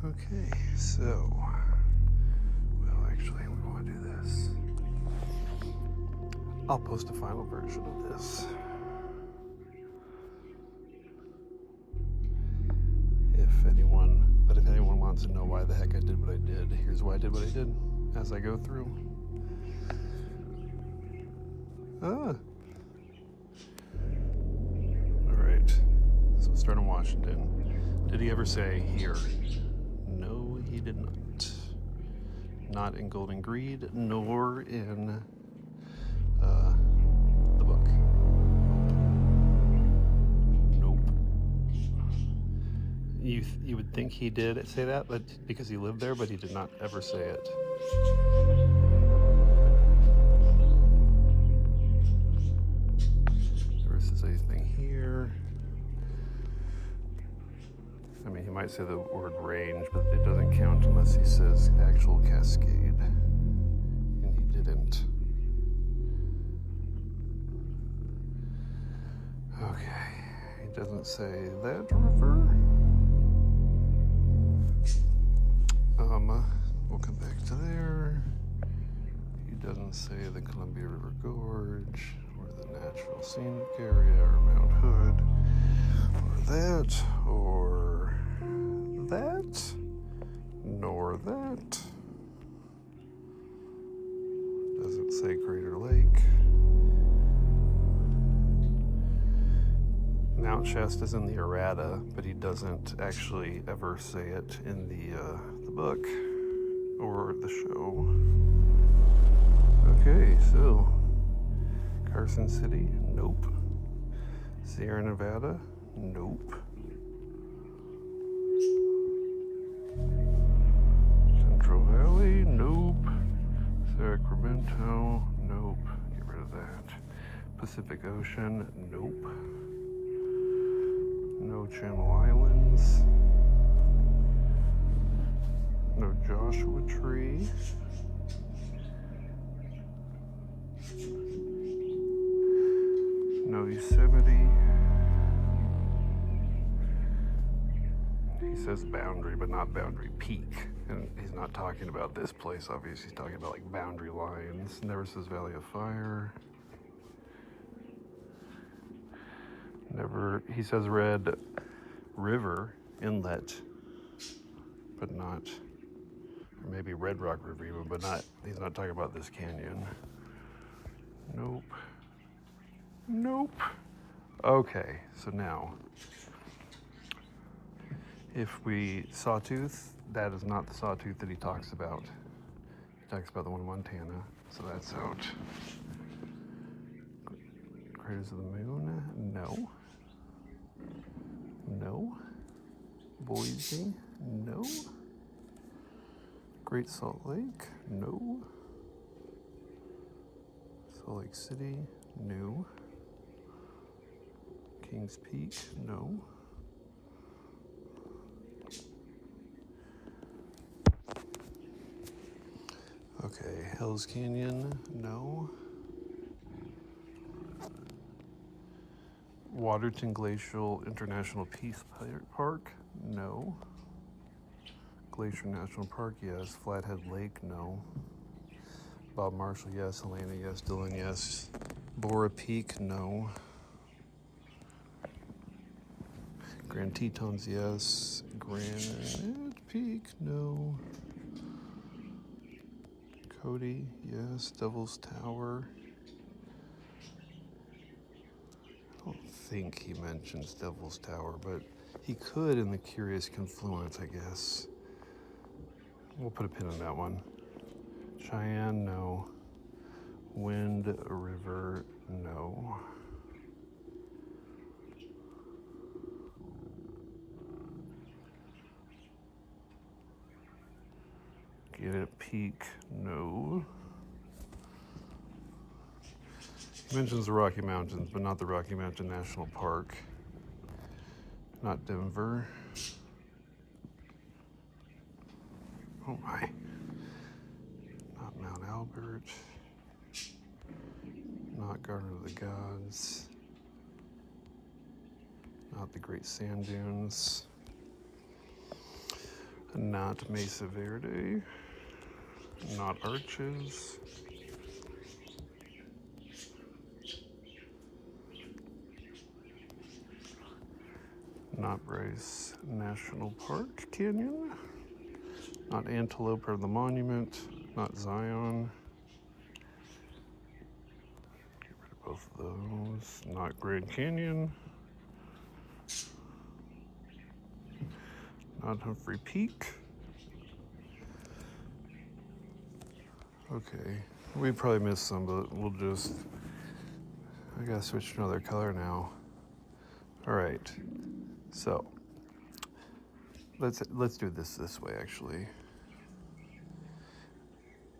Okay, so, well, actually, we want to do this. I'll post a final version of this. If anyone wants to know why the heck I did what I did, here's why I did what I did as I go through. Alright, so start in Washington. Did he ever say here? No, he did not. Not in Golden Greed, nor in the book. Nope. You would think he did say that, but because he lived there, but he did not ever say it. Never says anything here. I mean, he might say the word range, but it doesn't count unless he says actual cascade. And he didn't. Okay. He doesn't say that river. We'll come back to there. He doesn't say the Columbia River Gorge, or the natural scenic area, or Mount Hood, or that, or that, nor that. Doesn't say Crater Lake. Mount Shasta's in the errata, but he doesn't actually ever say it in the book or the show. Okay, so Carson City, nope. Sierra Nevada, nope. Central Valley, nope. Sacramento, nope. Get rid of that. Pacific Ocean, nope. No Channel Islands. No Joshua Tree. No Yosemite. He says boundary, but not Boundary Peak. And he's not talking about this place, obviously. He's talking about like boundary lines. Never says Valley of Fire. Never, he says Red River Inlet, but not, or maybe Red Rock River even, but not, he's not talking about this canyon. Nope. Nope. Okay, so now, if we Sawtooth, that is not the Sawtooth that he talks about. He talks about the one in Montana, so that's out. Craters of the Moon, no. No. Boise, no. Great Salt Lake, no. Salt Lake City, no. Kings Peak, no. Okay, Hell's Canyon, no. Waterton Glacial International Peace Park, no. Glacier National Park, yes. Flathead Lake, no. Bob Marshall, yes. Helena, yes. Dillon, yes. Bora Peak, no. Grand Tetons, yes. Granite Peak, no. Cody, yes. Devil's Tower. I don't think he mentions Devil's Tower, but he could in the Curious Confluence, I guess. We'll put a pin on that one. Cheyenne, no. Wind River, no. Gannett Peak, no. He mentions the Rocky Mountains, but not the Rocky Mountain National Park. Not Denver. Oh my. Not Mount Albert. Not Garden of the Gods. Not the Great Sand Dunes. Not Mesa Verde. Not Arches. Not Bryce National Park Canyon. Not Antelope or the Monument. Not Zion. Get rid of both of those. Not Grand Canyon. Not Humphrey Peak. Okay, we probably missed some, but we'll just, I gotta switch to another color now. All right, so let's do this way actually.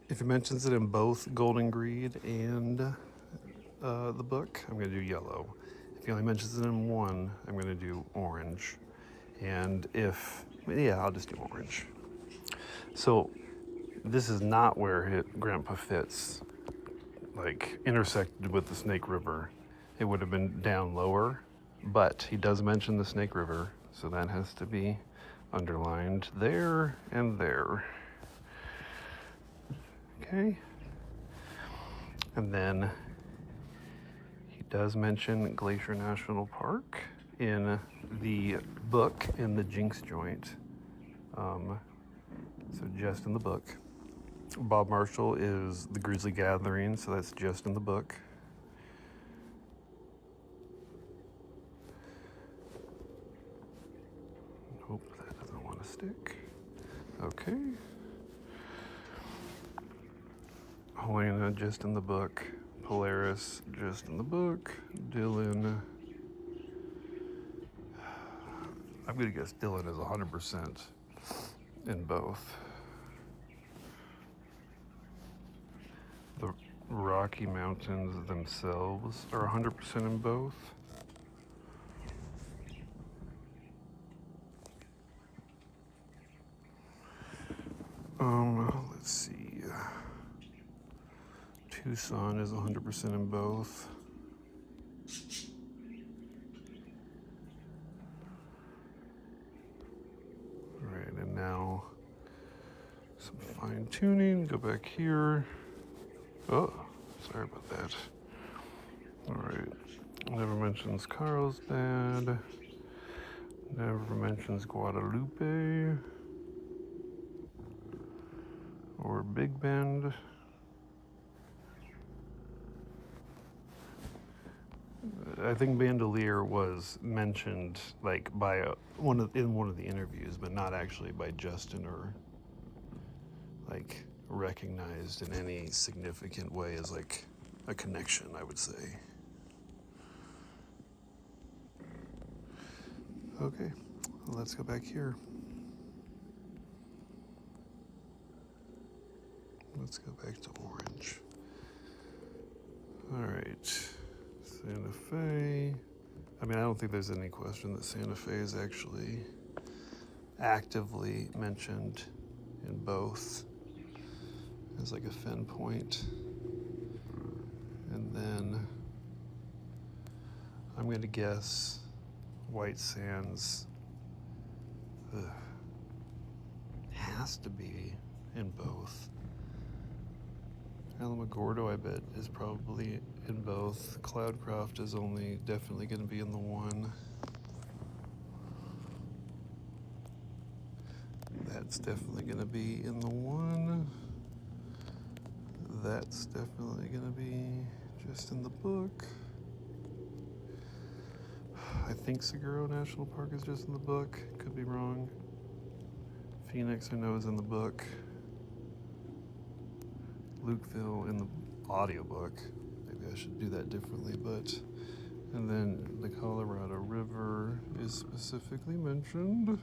If he mentions it in both Golden Greed and the book, I'm gonna do yellow. If he only mentions it in one, I'm gonna do orange. And I'll just do orange. So this is not where Grandpa Fitz like intersected with the Snake River. It would have been down lower, but he does mention the Snake River, so that has to be underlined there and there. Okay. And then he does mention Glacier National Park in the book in the Jinx joint. So just in the book. Bob Marshall is the Grizzly Gathering, so that's just in the book. Hope that doesn't want to stick. Okay. Helena, just in the book. Polaris, just in the book. Dylan. I'm going to guess Dylan is 100% in both. The Rocky Mountains themselves are 100% in both. Let's see. Tucson is 100% in both. All right, and now some fine tuning. Go back here. Oh, sorry about that. All right. Never mentions Carlsbad. Never mentions Guadalupe. Or Big Bend. I think Bandolier was mentioned like by in one of the interviews, but not actually by Justin or like recognized in any significant way as like a connection, I would say. Okay, let's go back here. Let's go back to orange. All right, Santa Fe. I mean, I don't think there's any question that Santa Fe is actually actively mentioned in both as like a fen point. And then I'm gonna guess White Sands has to be in both. Alamogordo, I bet, is probably in both. Cloudcroft is only definitely going to be in the one. That's definitely going to be in the one. That's definitely going to be just in the book. I think Seguro National Park is just in the book. Could be wrong. Phoenix, I know, is in the book. Lukeville in the audiobook. Maybe I should do that differently, but... And then the Colorado River is specifically mentioned.